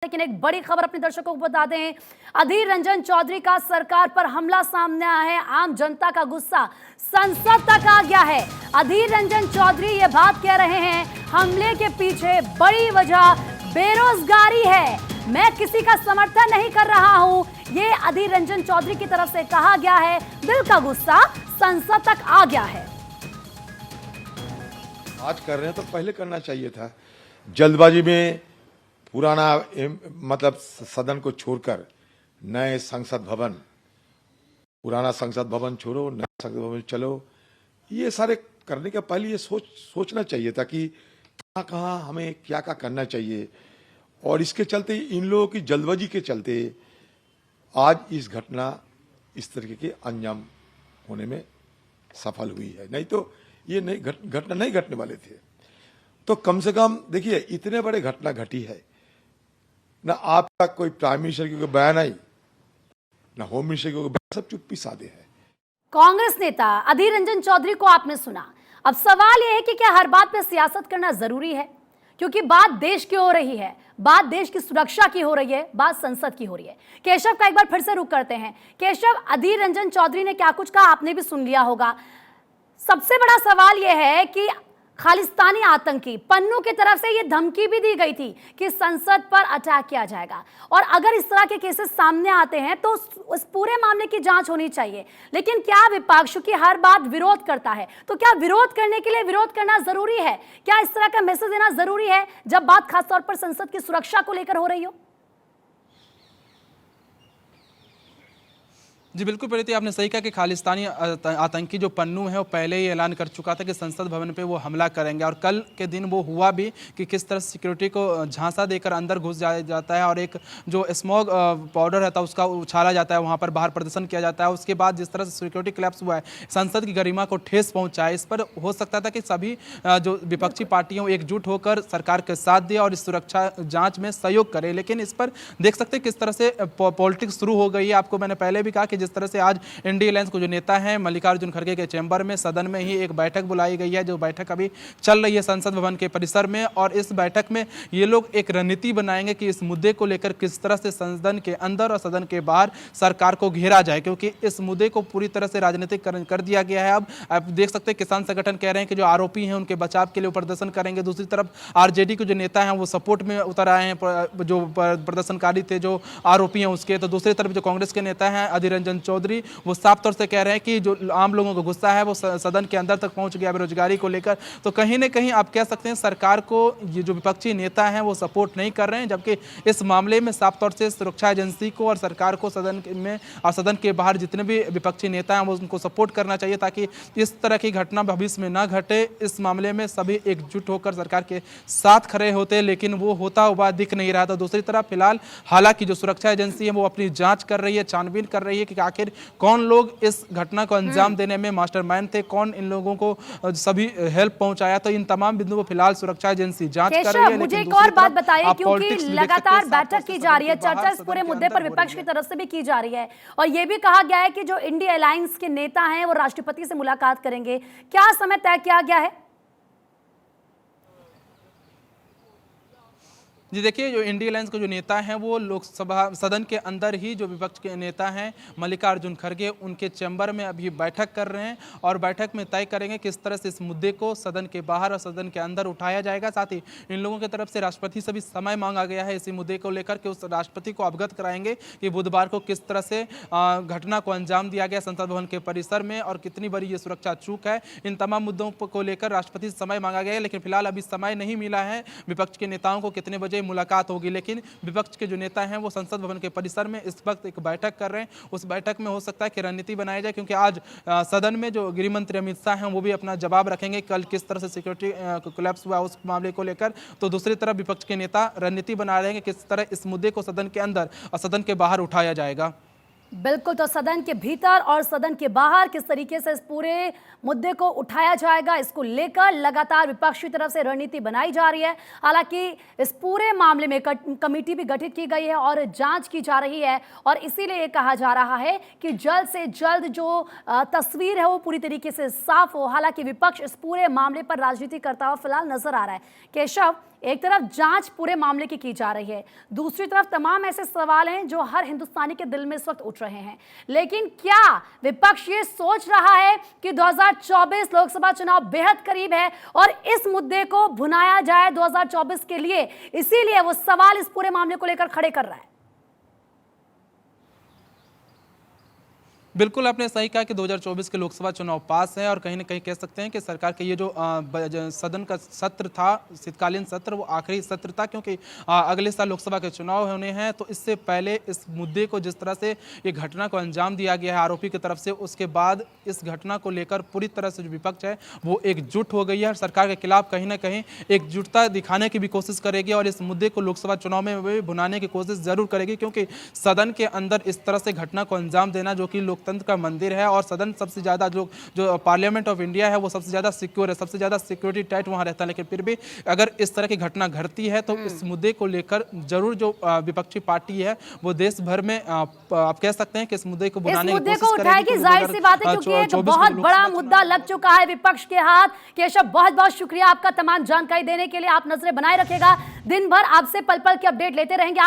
लेकिन एक बड़ी खबर अपने दर्शकों को बता दें, अधीर रंजन चौधरी का सरकार पर हमला सामने आया है। आम जनता का गुस्सा संसद तक आ गया है। अधीर रंजन चौधरी ये बात कह रहे हैं, हमले के पीछे बड़ी वजह बेरोजगारी है। मैं किसी का समर्थन नहीं कर रहा हूं, ये अधीर रंजन चौधरी की तरफ से कहा गया है। दिल का गुस्सा संसद तक आ गया है। आज कर रहे हैं तो पहले करना चाहिए था। जल्दबाजी में पुराना मतलब सदन को छोड़कर नए संसद भवन, पुराना संसद भवन छोड़ो, नए संसद भवन चलो, ये सारे करने के पहले ये सोचना चाहिए था कि कहाँ कहाँ हमें क्या क्या करना चाहिए। और इसके चलते इन लोगों की जल्दबाजी के चलते आज इस घटना इस तरीके के अंजाम होने में सफल हुई है। नहीं तो ये नहीं घटना नहीं घटने वाले थे। तो कम से कम देखिए, इतने बड़े घटना घटी है ना, आपका कोई प्राइम मिनिस्टर की कोई बयान आई, ना होम मिनिस्टर की कोई बयान, सब चुप्पी साधे है। कांग्रेस नेता अधीर रंजन चौधरी को आपने सुना। अब सवाल यह है कि क्या हर बात पे सियासत करना जरूरी है? क्योंकि बात देश की हो रही है, बात देश की सुरक्षा की हो रही है, बात संसद की हो रही है। केशव का एक बार फिर से रुख करते हैं। केशव, अधीर रंजन चौधरी ने क्या कुछ कहा आपने भी सुन लिया होगा। सबसे बड़ा सवाल यह है कि खालिस्तानी आतंकी पन्नू की तरफ से यह धमकी भी दी गई थी कि संसद पर अटैक किया जाएगा, और अगर इस तरह के केसेस सामने आते हैं तो उस पूरे मामले की जांच होनी चाहिए। लेकिन क्या विपक्ष की हर बात विरोध करता है? तो क्या विरोध करने के लिए विरोध करना जरूरी है? क्या इस तरह का मैसेज देना जरूरी है जब बात खासतौर पर संसद की सुरक्षा को लेकर हो रही हो? जी बिल्कुल प्रीति, आपने सही कहा कि खालिस्तानी आतंकी जो पन्नू है वो पहले ही ऐलान कर चुका था कि संसद भवन पे वो हमला करेंगे, और कल के दिन वो हुआ भी कि किस तरह सिक्योरिटी को झांसा देकर अंदर घुस जाता है और एक जो स्मोक पाउडर रहता है उसका उछाला जाता है, वहाँ पर बाहर प्रदर्शन किया जाता है। उसके बाद जिस तरह से सिक्योरिटी क्लैप्स हुआ है, संसद की गरिमा को ठेस पहुँचा है। इस पर हो सकता था कि सभी जो विपक्षी पार्टियाँ एकजुट होकर सरकार के साथ दिया और इस सुरक्षा जाँच में सहयोग करें, लेकिन इस पर देख सकते किस तरह से पॉलिटिक्स शुरू हो गई है। आपको मैंने पहले भी कहा कि जिस तरह से आज इंडिया अलायंस को जो नेता हैं मल्लिकार्जुन खड़गे के चैम्बर में सदन में ही एक बैठक बुलाई गई है, जो बैठक अभी चल रही है संसद भवन के परिसर में, और इस बैठक में ये लोग एक रणनीति बनाएंगे कि इस मुद्दे को लेकर किस तरह से सदन के अंदर और सदन के बाहर सरकार को घेरा जाए, क्योंकि इस मुद्दे को पूरी तरह से राजनीतिक कर दिया गया है। अब आप देख सकते हैं किसान संगठन कह रहे हैं कि जो आरोपी हैं उनके बचाव के लिए प्रदर्शन करेंगे। दूसरी तरफ आरजेडी के जो नेता हैं वो सपोर्ट में उतर आए हैं, जो प्रदर्शनकारी थे जो आरोपी हैं उसके। तो दूसरी तरफ जो कांग्रेस के नेता हैं अधीर रंजन चौधरी, वो साफ तौर से कह रहे हैं कि जो आम लोगों को गुस्सा है वो सदन के अंदर तक पहुंच गया बेरोजगारी को लेकर। तो कहीं ना कहीं आप कह सकते हैं सरकार को ये जो विपक्षी नेता हैं वो सपोर्ट नहीं कर रहे हैं, जबकि इस मामले में साफ तौर से सुरक्षा एजेंसी को और सरकार को सदन में और सदन के बाहर जितने भी विपक्षी नेता हैं वो उनको सपोर्ट करना चाहिए, ताकि इस तरह की घटना भविष्य में न घटे। इस मामले में सभी एकजुट होकर सरकार के साथ खड़े होते, लेकिन वो होता हुआ दिख नहीं रहा था। दूसरी तरफ फिलहाल हालांकि जो सुरक्षा एजेंसी है वो अपनी जांच कर रही है, छानबीन कर रही है कि आखिर कौन लोग इस घटना को अंजाम देने में मास्टरमाइंड थे, कौन इन लोगों को सभी हेल्प पहुंचाया। तो इन तमाम बिंदुओं पर फिलहाल सुरक्षा एजेंसी जांच कर रही है। मुझे एक और बात बताइए, क्योंकि लगातार बैठक की जा रही है, चर्चा इस पूरे मुद्दे पर विपक्ष की तरफ से भी की जा रही है, और यह भी कहा गया है कि जो इंडिया अलायंस के नेता हैं वो राष्ट्रपति से मुलाकात करेंगे। क्या समय तय किया गया है? जी देखिए, जो इंडिया अलायंस के जो नेता हैं वो लोकसभा सदन के अंदर ही जो विपक्ष के नेता हैं मल्लिकार्जुन खड़गे उनके चैम्बर में अभी बैठक कर रहे हैं, और बैठक में तय करेंगे किस तरह से इस मुद्दे को सदन के बाहर और सदन के अंदर उठाया जाएगा। साथ ही इन लोगों की तरफ से राष्ट्रपति से भी समय मांगा गया है इसी मुद्दे को लेकर, कि उस राष्ट्रपति को अवगत कराएंगे कि बुधवार को किस तरह से घटना को अंजाम दिया गया संसद भवन के परिसर में और कितनी बड़ी ये सुरक्षा चूक है। इन तमाम मुद्दों को लेकर राष्ट्रपति से समय मांगा गया है, लेकिन फिलहाल अभी समय नहीं मिला है विपक्ष के नेताओं को कितने बजे मुलाकात होगी। लेकिन विपक्ष के जो नेता हैं वो संसद भवन के परिसर में इस वक्त एक बैठक कर रहे हैं। उस बैठक में हो सकता है कि रणनीति बनाई जाए, क्योंकि आज सदन में जो गृह मंत्री अमित शाह हैं वो भी अपना जवाब रखेंगे कल किस तरह से सिक्योरिटी कोलैप्स हुआ उस मामले को लेकर। तो दूसरी तरफ विपक्ष के नेता रणनीति बना रहे हैं कि किस तरह इस मुद्दे को सदन के अंदर और सदन के बाहर उठाया जाएगा। बिल्कुल, तो सदन के भीतर और सदन के बाहर किस तरीके से इस पूरे मुद्दे को उठाया जाएगा, इसको लेकर लगातार विपक्ष की तरफ से रणनीति बनाई जा रही है। हालांकि इस पूरे मामले में कमेटी भी गठित की गई है और जांच की जा रही है, और इसीलिए ये कहा जा रहा है कि जल्द से जल्द जो तस्वीर है वो पूरी तरीके से साफ हो। हालांकि विपक्ष इस पूरे मामले पर राजनीति करता हुआ फिलहाल नजर आ रहा है। केशव, एक तरफ जांच पूरे मामले की जा रही है, दूसरी तरफ तमाम ऐसे सवाल हैं जो हर हिंदुस्तानी के दिल में इस वक्त उठ रहे हैं। लेकिन क्या विपक्ष ये सोच रहा है कि 2024 लोकसभा चुनाव बेहद करीब है और इस मुद्दे को भुनाया जाए 2024 के लिए, इसीलिए वो सवाल इस पूरे मामले को लेकर खड़े कर रहा है? बिल्कुल आपने सही कहा कि 2024 के लोकसभा चुनाव पास है और कहीं ना कहीं कह सकते हैं कि सरकार के ये जो सदन का सत्र था, शीतकालीन सत्र, वो आखिरी सत्र था, क्योंकि अगले साल लोकसभा के चुनाव होने हैं। तो इससे पहले इस मुद्दे को, जिस तरह से ये घटना को अंजाम दिया गया है आरोपी की तरफ से, उसके बाद इस घटना को लेकर पूरी तरह से जो विपक्ष है वो एकजुट हो गई है और सरकार के खिलाफ कहीं ना कहीं एकजुटता दिखाने की भी कोशिश करेगी और इस मुद्दे को लोकसभा चुनाव में भी भुनाने की कोशिश जरूर करेगी, क्योंकि सदन के अंदर इस तरह से घटना को अंजाम देना, जो कि लोकतंत्र का मंदिर है और सदन सबसे ज्यादा जो पार्लियामेंट ऑफ इंडिया है वो सबसे ज्यादा सिक्योर है, सबसे ज्यादा सिक्योरिटी टाइट वहां रहता है। लेकिन फिर भी अगर इस तरह की घटना घटती है तो इस मुद्दे को लेकर जरूर जो विपक्षी पार्टी है वो देश भर में आप कह सकते हैं कि इस मुद्दे को बुलाने की कोशिश उठाएगी। जाहिर सी बात है, क्योंकि एक बहुत बड़ा मुद्दा लग चुका है विपक्ष के हाथ। केशव, बहुत बहुत शुक्रिया आपका तमाम जानकारी देने के लिए। आप नजरें बनाए रखेगा, दिन भर आपसे पल पल की अपडेट लेते रहेंगे।